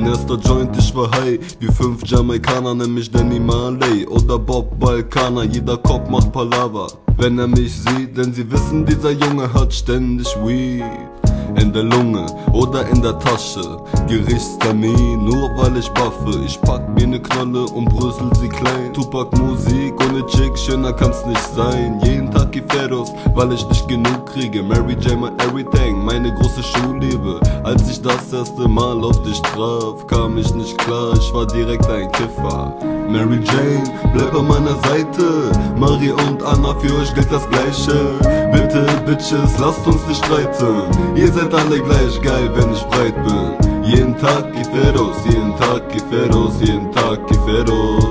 Mein erster Joint, ich war high, wie 5 Jamaikaner, nämlich Danny Marley oder Bob Balkaner. Jeder Kopf macht Palaver, wenn er mich sieht, denn sie wissen, dieser Junge hat ständig Weed in der Lunge oder in der Tasche. Gerichtstermin, nur weil ich buffe. Ich pack mir ne Knolle und brösel sie klein. Tupac Musik ohne Chick, schöner kann's nicht sein. Jeden Tag Giferos, weil ich nicht genug kriege. Mary J, my everything, meine große Schulliebe. Als ich das erste Mal auf dich traf, kam ich nicht klar, ich war direkt ein Kiffer. Mary Jane, bleib an meiner Seite. Marie und Anna, für euch gilt das Gleiche. Bitte, Bitches, lasst uns nicht streiten. Ihr seid alle gleich geil, wenn ich breit bin. Jeden Tag Giferos, jeden Tag Giferos, jeden Tag Giferos.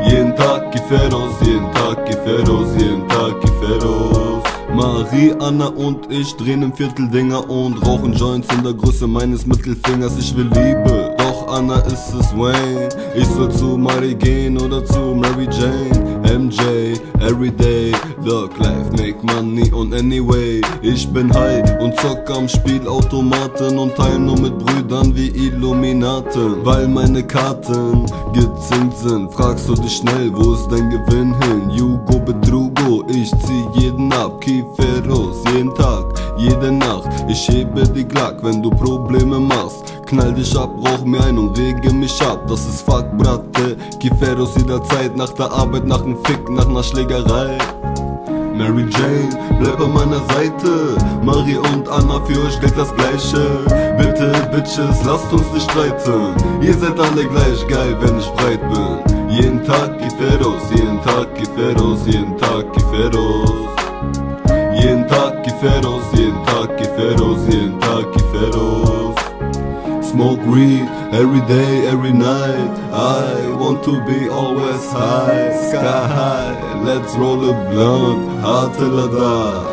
Jeden Tag Giferos, jeden Tag Giferos, jeden Tag Giferos. Marie, Anna und ich drehen im Viertel Dinger und rauchen Joints in der Größe meines Mittelfingers. Ich will Liebe, doch Anna ist es Wayne. Ich soll zu Marie gehen oder zu Mary Jane. MJ, everyday, look, life, make money und anyway. Ich bin high und zock am Spielautomaten und teil nur mit Brüdern wie Illuminaten. Weil meine Karten gezinkt sind, fragst du dich schnell, wo ist dein Gewinn hin? Jugo, Betrugo, ich zieh jeden ab, Giferos, jeden Tag, jede Nacht. Ich hebe die Glock, wenn du Probleme machst. Knall dich ab, rauch mir ein und rege mich ab. Das ist Fuck, Bratte, Giferos jederzeit. Nach der Arbeit, nach nem Fick, nach ner Schlägerei. Mary Jane, bleib an meiner Seite. Marie und Anna, für euch gilt das Gleiche. Bitte, Bitches, lasst uns nicht streiten. Ihr seid alle gleich geil, wenn ich breit bin. Jeden Tag Giferos, jeden Tag Giferos, jeden Tag Giferos. Jeden Tag Giferos, jeden Tag Giferos, jeden Tag Giferos. Smoke weed every day, every night. I want to be always high, sky high. Let's roll a blunt, harte Lada.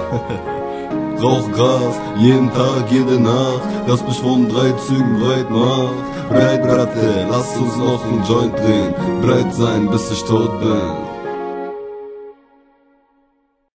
Rauch Gras, jeden Tag, jede Nacht, das mich von 3 Zügen breit macht. Breit, Bratte, lass uns noch einen Joint drehen. Breit sein, bis ich tot bin.